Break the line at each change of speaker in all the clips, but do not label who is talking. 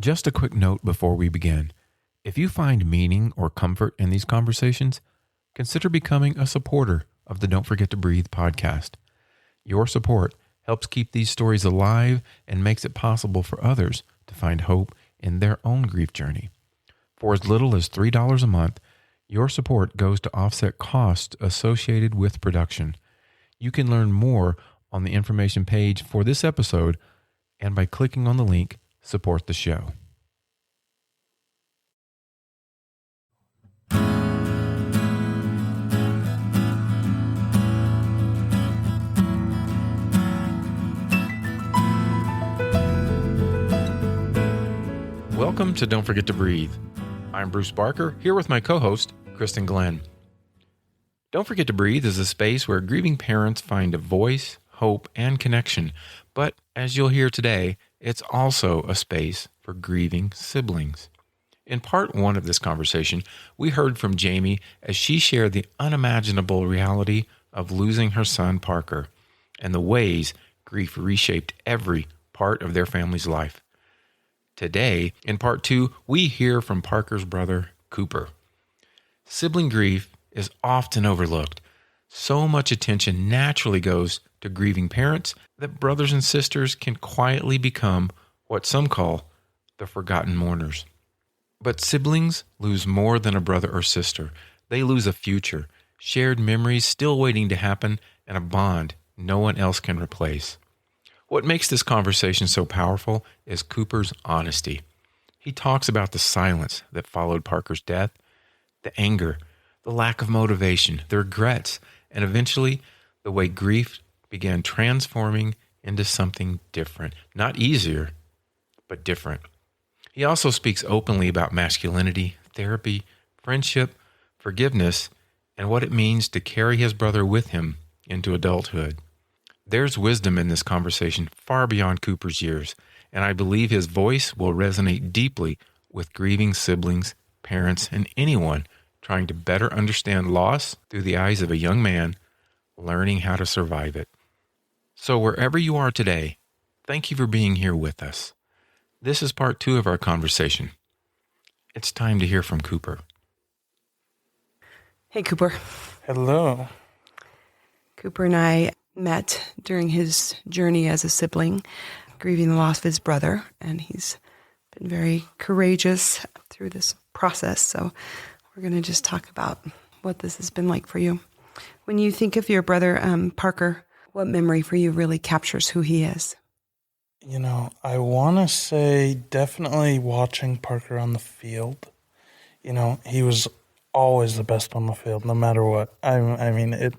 Just a quick note before we begin. If you find meaning or comfort in these conversations, consider becoming a supporter of the Don't Forget to Breathe podcast. Your support helps keep these stories alive and makes it possible for others to find hope in their own grief journey. For as little as $3 a month, your support goes to offset costs associated with production. You can learn more on the information page for this episode and by clicking on the link, Support the Show. Welcome to Don't Forget to Breathe. I'm Bruce Barker, here with my co-host, Kristen Glenn. Don't Forget to Breathe is a space where grieving parents find a voice, hope, and connection. But as you'll hear today, it's also a space for grieving siblings. In part one of this conversation, we heard from Jamie as she shared the unimaginable reality of losing her son, Parker, and the ways grief reshaped every part of their family's life. Today, in part two, we hear from Parker's brother, Cooper. Sibling grief is often overlooked. So much attention naturally goes to grieving parents that brothers and sisters can quietly become what some call the forgotten mourners. But siblings lose more than a brother or sister. They lose a future, shared memories still waiting to happen, and a bond no one else can replace. What makes this conversation so powerful is Cooper's honesty. He talks about the silence that followed Parker's death, the anger, the lack of motivation, the regrets, and eventually the way grief began transforming into something different. Not easier, but different. He also speaks openly about masculinity, therapy, friendship, forgiveness, and what it means to carry his brother with him into adulthood. There's wisdom in this conversation far beyond Cooper's years, and I believe his voice will resonate deeply with grieving siblings, parents, and anyone trying to better understand loss through the eyes of a young man learning how to survive it. So wherever you are today, thank you for being here with us. This is part two of our conversation. It's time to hear from Cooper.
Hey, Cooper.
Hello.
Cooper and I met during his journey as a sibling, grieving the loss of his brother, and he's been very courageous through this process. So we're going to just talk about what this has been like for you. When you think of your brother, Parker, what memory for you really captures who he is?
You know, I want to say definitely watching Parker on the field. You know, he was always the best on the field, no matter what. I mean, it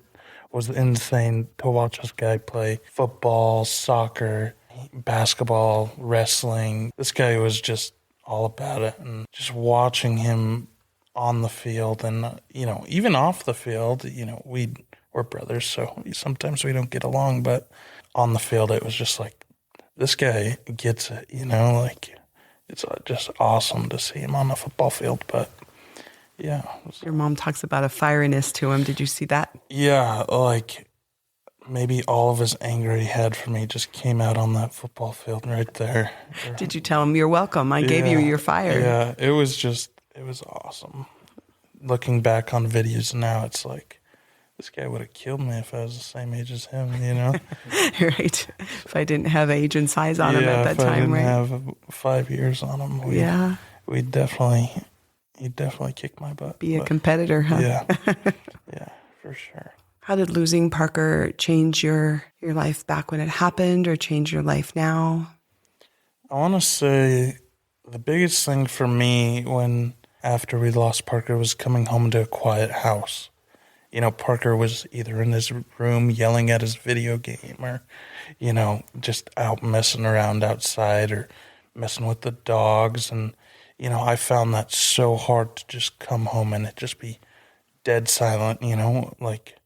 was insane to watch this guy play football, soccer, basketball, wrestling. This guy was just all about it. And just watching him on the field and, you know, even off the field, you know, we're brothers, so sometimes we don't get along. But on the field, it was just like, this guy gets it, you know, like it's just awesome to see him on the football field. But yeah.
Your mom talks about a fieriness to him. Did you see that?
Yeah, like maybe all of his anger he had for me just came out on that football field right there.
Did you tell him, you're welcome, I gave you your fire?
Yeah, it was awesome. Looking back on videos now, it's like, this guy would have killed me if I was the same age as him, you know?
Right. If I didn't have age and size on him at that time, right?
Yeah, if I didn't have 5 years on him, he'd definitely kick my butt.
Be a competitor, huh?
Yeah, yeah, for sure.
How did losing Parker change your life back when it happened or change your life now?
I want to say the biggest thing for me after we lost Parker was coming home to a quiet house. You know, Parker was either in his room yelling at his video game or, you know, just out messing around outside or messing with the dogs. And, you know, I found that so hard to just come home and it just be dead silent, you know. Like,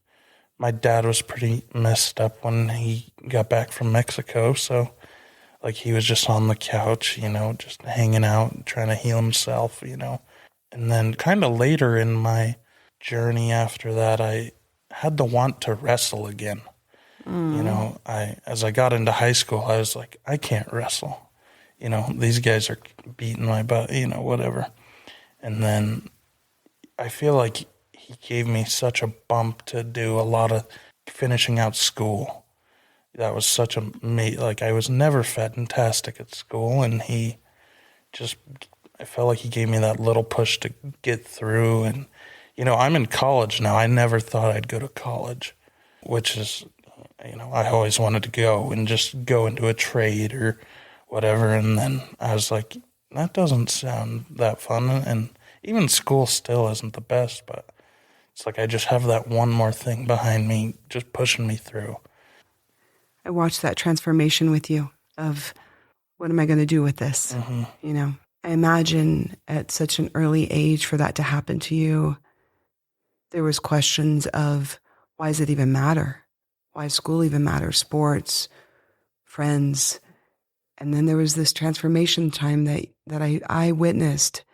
my dad was pretty messed up when he got back from Mexico. So, like, he was just on the couch, you know, just hanging out, trying to heal himself, you know. And then kind of later in my journey after that, I had the want to wrestle again. You know, as I got into high school, I was like, I can't wrestle. these guys are beating my butt, whatever. And then I feel like he gave me such a bump to do a lot of finishing out school. That was such I was never fantastic at school, and I felt like he gave me that little push to get through. And, I'm in college now. I never thought I'd go to college, which is, I always wanted to go and just go into a trade or whatever. And then I was like, that doesn't sound that fun. And even school still isn't the best, but it's like I just have that one more thing behind me just pushing me through.
I watched that transformation with you of what am I going to do with this?
Mm-hmm.
I imagine at such an early age for that to happen to you, there was questions of why does it even matter? Why does school even matter? Sports, friends. And then there was this transformation time that I witnessed.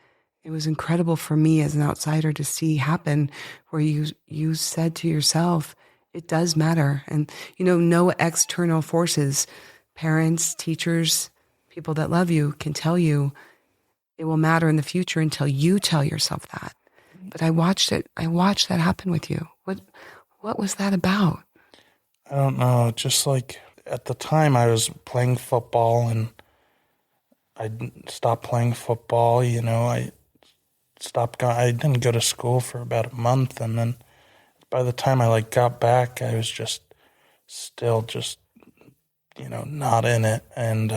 It was incredible for me as an outsider to see happen where you said to yourself, it does matter. And, no external forces, parents, teachers, people that love you can tell you it will matter in the future until you tell yourself that. But I watched that happen with you. What was that about?
I don't know. Just like at the time I was playing football and I stopped playing football. I stopped going. I didn't go to school for about a month. And then by the time I got back, I was still not in it. And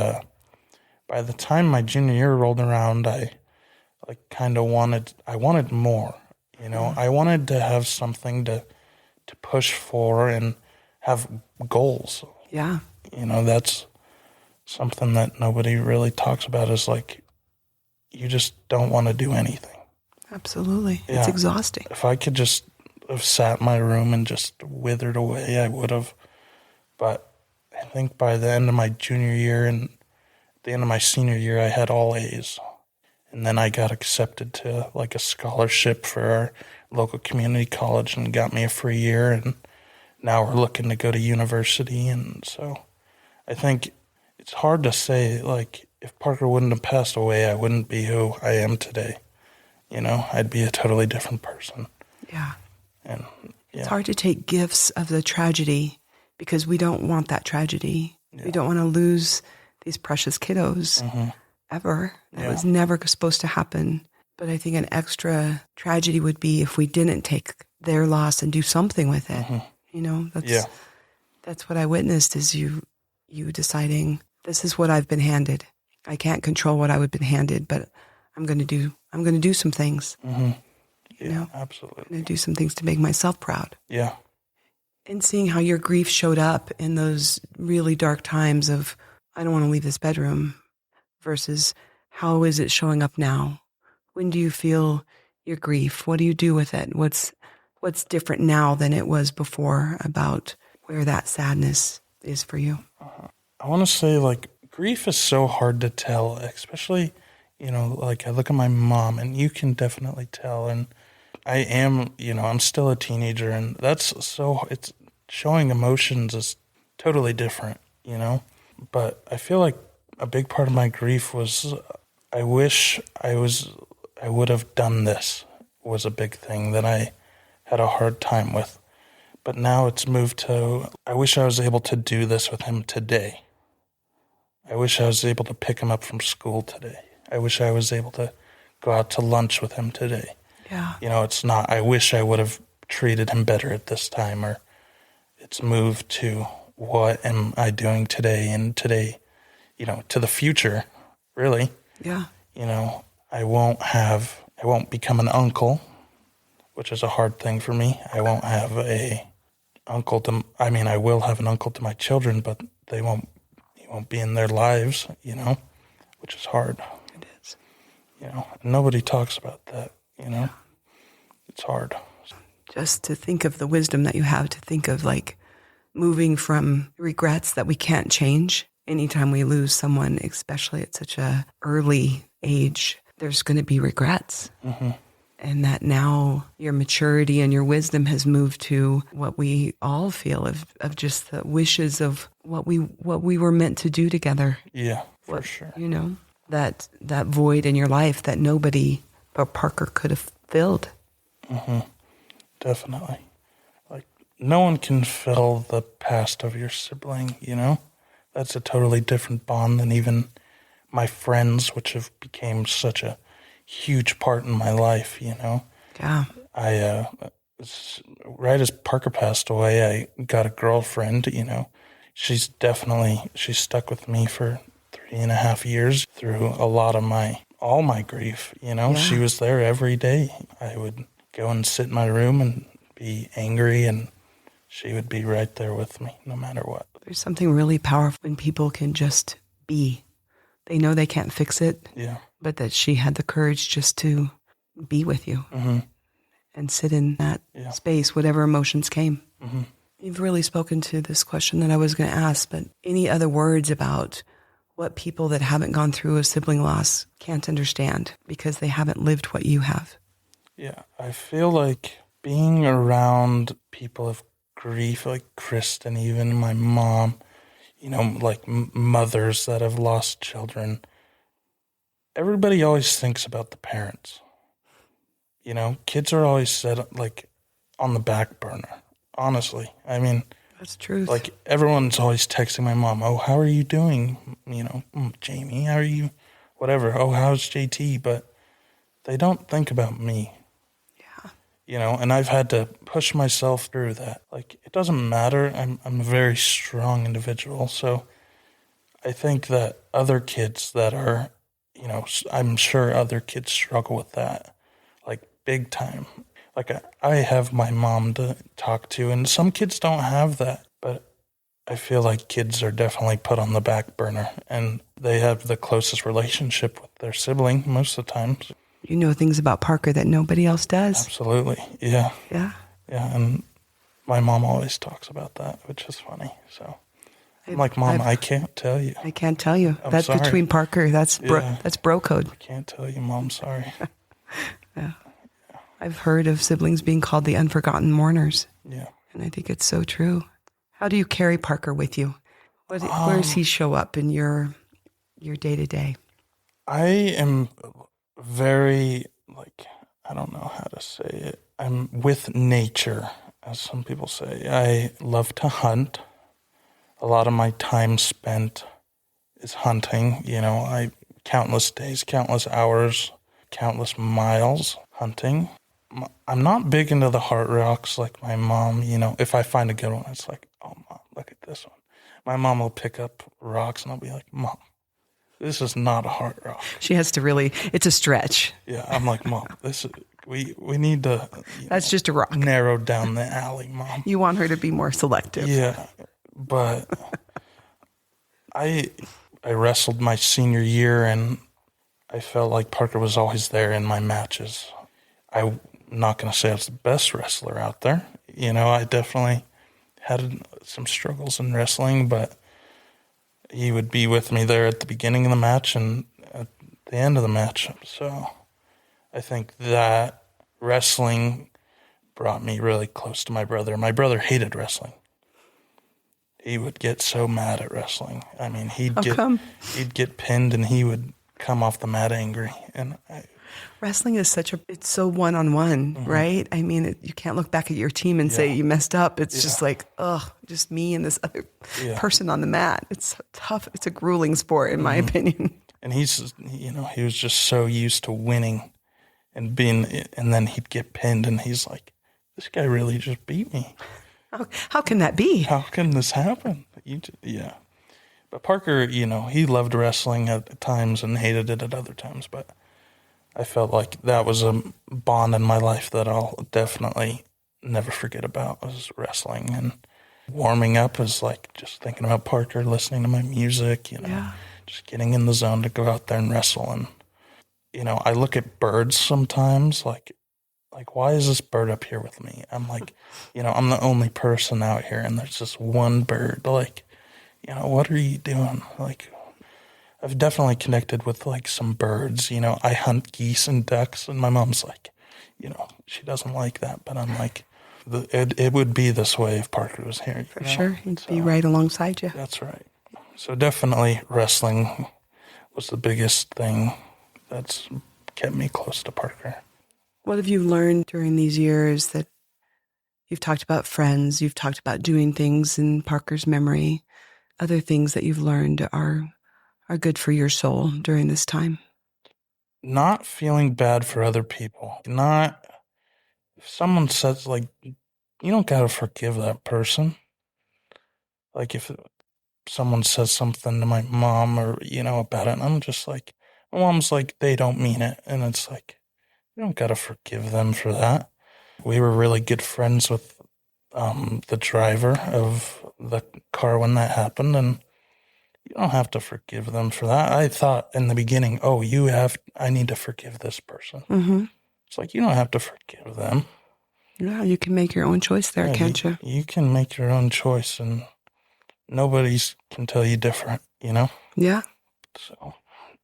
by the time my junior year rolled around, I wanted more. I wanted to have something to push for and have goals.
Yeah.
That's something that nobody really talks about is you just don't want to do anything.
Absolutely.
Yeah.
It's exhausting.
If I could just have sat in my room and just withered away, I would have. But I think by the end of my junior year and the end of my senior year, I had all A's. And then I got accepted to a scholarship for our local community college and got me a free year. And now we're looking to go to university. And so I think it's hard to say, if Parker wouldn't have passed away, I wouldn't be who I am today. I'd be a totally different person.
Yeah.
And
It's hard to take gifts of the tragedy because we don't want that tragedy.
Yeah.
We don't want to lose these precious kiddos ever. That was never supposed to happen. But I think an extra tragedy would be if we didn't take their loss and do something with it. That's what I witnessed is you deciding this is what I've been handed. I can't control what I've been handed, but I'm going to do some things.
Yeah, absolutely.
I'm going to do some things to make myself proud.
Yeah.
And seeing how your grief showed up in those really dark times of, I don't want to leave this bedroom, versus how is it showing up now? When do you feel your grief? What do you do with it? What's different now than it was before about where that sadness is for you?
I want to say, grief is so hard to tell, especially, I look at my mom, and you can definitely tell, and I am, I'm still a teenager, and it's showing emotions is totally different, but I feel like a big part of my grief was I wish I would have done this was a big thing that I had a hard time with. But now it's moved to, I wish I was able to do this with him today. I wish I was able to pick him up from school today. I wish I was able to go out to lunch with him today.
Yeah.
It's not, I wish I would have treated him better at this time, or it's moved to what am I doing today and today, to the future, really.
Yeah.
I won't become an uncle, which is a hard thing for me. I won't have I will have an uncle to my children, but he won't be in their lives, which is hard.
It is.
Nobody talks about that,
Yeah.
It's hard.
Just to think of the wisdom that you have to think of moving from regrets that we can't change anytime we lose someone, especially at such a early age, there's going to be regrets.
Mm-hmm.
And that now your maturity and your wisdom has moved to what we all feel of just the wishes of what we were meant to do together.
Yeah. For sure.
You know, that void in your life that nobody but Parker could have filled.
Mm-hmm. Definitely. Like, no one can fill the past of your sibling, you know? That's a totally different bond than even my friends, which have became such a huge part in my life, you know?
Yeah.
Right as Parker passed away, I got a girlfriend, you know? She's stuck with me for 3.5 years through all my grief, you know?
Yeah.
She was there every day. I would go and sit in my room and be angry, and she would be right there with me no matter what.
There's something really powerful when people can just be. They know they can't fix it,
Yeah.
but that she had the courage just to be with you and sit in that space, whatever emotions came.
Mm-hmm.
You've really spoken to this question that I was going to ask, but any other words about what people that haven't gone through a sibling loss can't understand because they haven't lived what you have?
Yeah, I feel like being around people of grief, like Kristen, even my mom, you know, like mothers that have lost children, everybody always thinks about the parents. You know, kids are always set like on the back burner, honestly. I mean,
that's truth.
Like, everyone's always texting my mom, oh, how are you doing? You know, Jamie, how are you? Whatever. Oh, how's JT? But they don't think about me.
Yeah.
You know, and I've had to push myself through that. Like, it doesn't matter. I'm a very strong individual. So I think that other kids that are, you know, I'm sure other kids struggle with that, like, big time. Like, I have my mom to talk to, and some kids don't have that. But I feel like kids are definitely put on the back burner, and they have the closest relationship with their sibling most of the time.
You know things about Parker that nobody else does.
Absolutely, yeah.
Yeah.
Yeah, and my mom always talks about that, which is funny. So I'm like, Mom, I can't tell you.
I can't tell you. That's
sorry.
Between Parker. That's bro code.
I can't tell you, Mom, sorry.
Yeah. I've heard of siblings being called the unforgotten mourners.
Yeah.
And I think it's so true. How do you carry Parker with you? Where does he show up in your day-to-day?
I am very, like, I don't know how to say it. I'm with nature, as some people say. I love to hunt. A lot of my time spent is hunting. You know, countless days, countless hours, countless miles hunting. I'm not big into the heart rocks like my mom. You know, if I find a good one, it's like, oh, Mom, look at this one. My mom will pick up rocks and I'll be like, Mom, this is not a heart rock.
She has to really, it's a stretch.
Yeah, I'm like, Mom, we need to
That's just a rock.
Narrow down the alley, Mom.
You want her to be more selective.
Yeah, but I wrestled my senior year, and I felt like Parker was always there in my matches. I'm not going to say I was the best wrestler out there. You know, I definitely had some struggles in wrestling, but he would be with me there at the beginning of the match and at the end of the match. So I think that wrestling brought me really close to my brother. My brother hated wrestling. He would get so mad at wrestling. I mean, he'd get pinned and he would come off the mat angry. And
wrestling is it's so one-on-one, right? I mean, you can't look back at your team and say you messed up. It's just like, just me and this other person on the mat. It's tough. It's a grueling sport, in my opinion. And
he was just so used to winning and then he'd get pinned and he's like, this guy really just beat me.
How can that be?
How can this happen? But Parker, you know, he loved wrestling at times and hated it at other times, but I felt like that was a bond in my life that I'll definitely never forget about, was wrestling. And warming up is like just thinking about Parker, listening to my music, you know, just getting in the zone to go out there and wrestle. And, you know, I look at birds sometimes, like, why is this bird up here with me? I'm like, you know, I'm the only person out here and there's just one bird. Like, you know, what are you doing? Like, I've definitely connected with, like, some birds. You know, I hunt geese and ducks, and my mom's like, you know, she doesn't like that. But I'm like, it would be this way if Parker was here.
For sure. He'd be right alongside you.
That's right. So definitely wrestling was the biggest thing that's kept me close to Parker.
What have you learned during these years that you've talked about friends, you've talked about doing things in Parker's memory, other things that you've learned are good for your soul during this time?
Not feeling bad for other people. If someone says, like, you don't gotta forgive that person. Like, if someone says something to my mom or, about it, and I'm just like, my mom's like, they don't mean it. And it's like, you don't gotta forgive them for that. We were really good friends with the driver of the car when that happened, and you don't have to forgive them for that. I thought in the beginning, I need to forgive this person.
Mm-hmm.
It's like, you don't have to forgive them.
Yeah, you can make your own choice there, can't you?
You can make your own choice, and nobody can tell you different,
Yeah.
So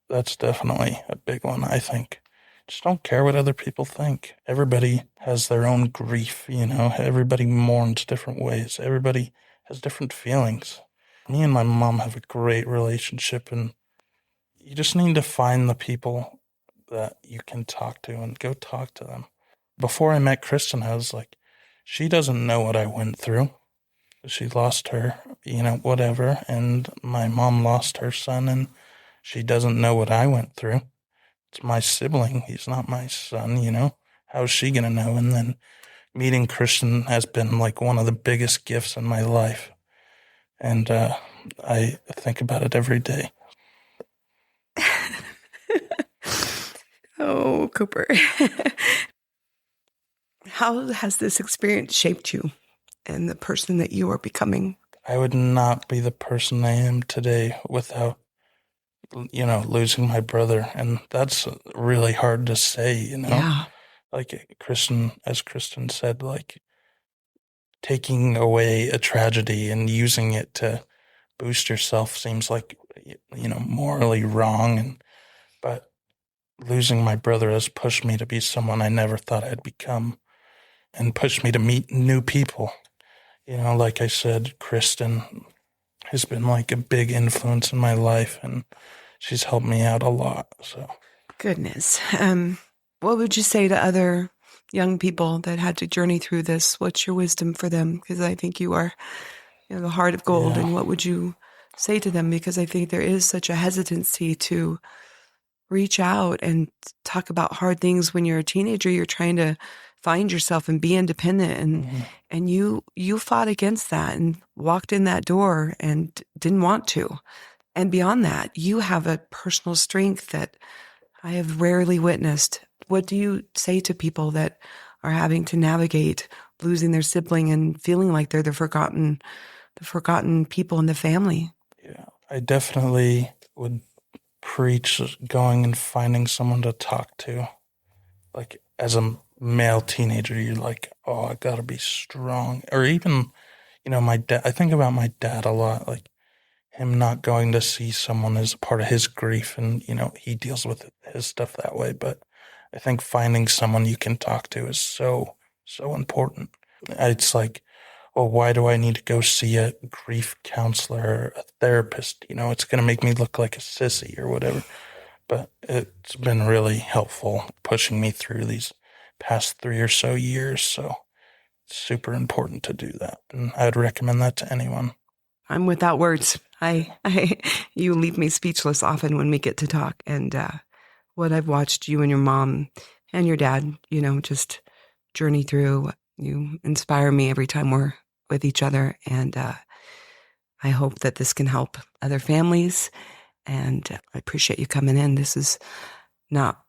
that's definitely a big one, I think. Just don't care what other people think. Everybody has their own grief, Everybody mourns different ways. Everybody has different feelings. Me and my mom have a great relationship, and you just need to find the people that you can talk to and go talk to them. Before I met Kristen, I was like, she doesn't know what I went through. She lost her, whatever, and my mom lost her son, and she doesn't know what I went through. It's my sibling. He's not my son, How is she going to know? And then meeting Kristen has been like one of the biggest gifts in my life. And I think about it every day.
Oh, Cooper. How has this experience shaped you and the person that you are becoming?
I would not be the person I am today without, losing my brother. And that's really hard to say,
Yeah.
Like as Kristen said, like taking away a tragedy and using it to boost yourself seems like, morally wrong. But losing my brother has pushed me to be someone I never thought I'd become and pushed me to meet new people. Like I said, Kristen has been like a big influence in my life, and she's helped me out a lot. So,
goodness. What would you say to other young people that had to journey through this? What's your wisdom for them? Because I think you are, the heart of gold.
Yeah.
And what would you say to them? Because I think there is such a hesitancy to reach out and talk about hard things when you're a teenager. You're trying to find yourself and be independent, and you fought against that and walked in that door and didn't want to. And beyond that, you have a personal strength that I have rarely witnessed. What do you say to people that are having to navigate losing their sibling and feeling like they're the forgotten people in the family?
Yeah, I definitely would preach going and finding someone to talk to. Like, as a male teenager, you're like, oh, I gotta be strong. Or even, my dad, I think about my dad a lot, like him not going to see someone is part of his grief, and, he deals with his stuff that way. But I think finding someone you can talk to is so, so important. It's like, well, why do I need to go see a grief counselor, a therapist? It's going to make me look like a sissy or whatever. But it's been really helpful pushing me through these past 3 or so years. So it's super important to do that. And I would recommend that to anyone.
I'm without words. You leave me speechless often when we get to talk. And what I've watched you and your mom and your dad, just journey through, you inspire me every time we're with each other. And I hope that this can help other families. And I appreciate you coming in. This is not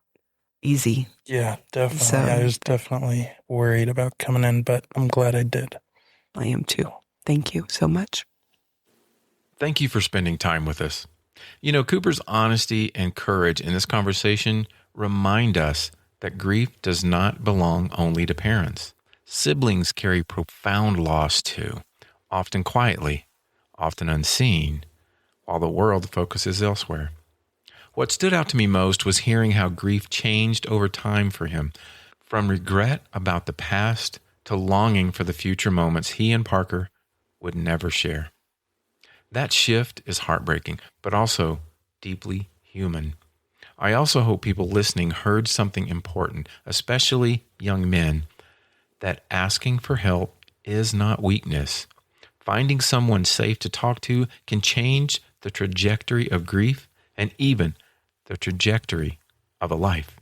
easy.
Yeah, definitely. I was definitely worried about coming in, but I'm glad I did.
I am too. Thank you so much.
Thank you for spending time with us. Cooper's honesty and courage in this conversation remind us that grief does not belong only to parents. Siblings carry profound loss too, often quietly, often unseen, while the world focuses elsewhere. What stood out to me most was hearing how grief changed over time for him, from regret about the past to longing for the future moments he and Parker would never share. That shift is heartbreaking, but also deeply human. I also hope people listening heard something important, especially young men, that asking for help is not weakness. Finding someone safe to talk to can change the trajectory of grief and even the trajectory of a life.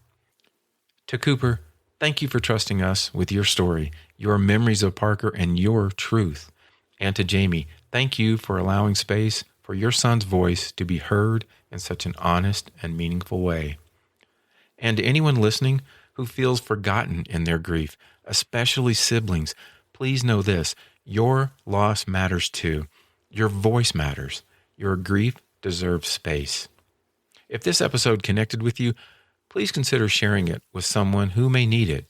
To Cooper, thank you for trusting us with your story, your memories of Parker, and your truth. And to Jamie, thank you for allowing space for your son's voice to be heard in such an honest and meaningful way. And to anyone listening who feels forgotten in their grief, especially siblings, please know this: your loss matters too. Your voice matters. Your grief deserves space. If this episode connected with you, please consider sharing it with someone who may need it.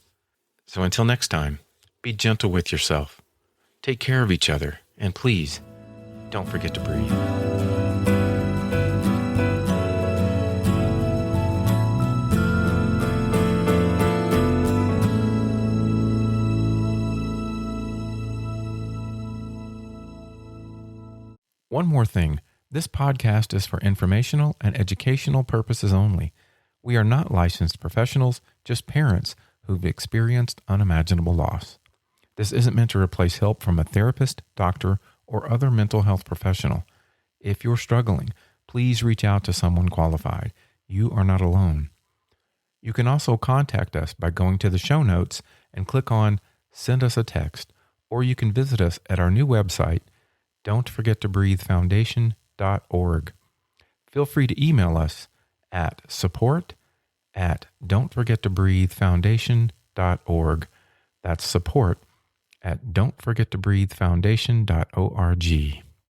So until next time, be gentle with yourself. Take care of each other, and please, don't forget to breathe. One more thing. This podcast is for informational and educational purposes only. We are not licensed professionals, just parents who've experienced unimaginable loss. This isn't meant to replace help from a therapist, doctor, or other mental health professional. If you're struggling, please reach out to someone qualified. You are not alone. You can also contact us by going to the show notes and click on Send Us a Text, or you can visit us at our new website, don'tforgettobreathefoundation.org. Feel free to email us at support@don'tforgettobreathefoundation.org. That's support@don'tforgettobreathefoundation.org.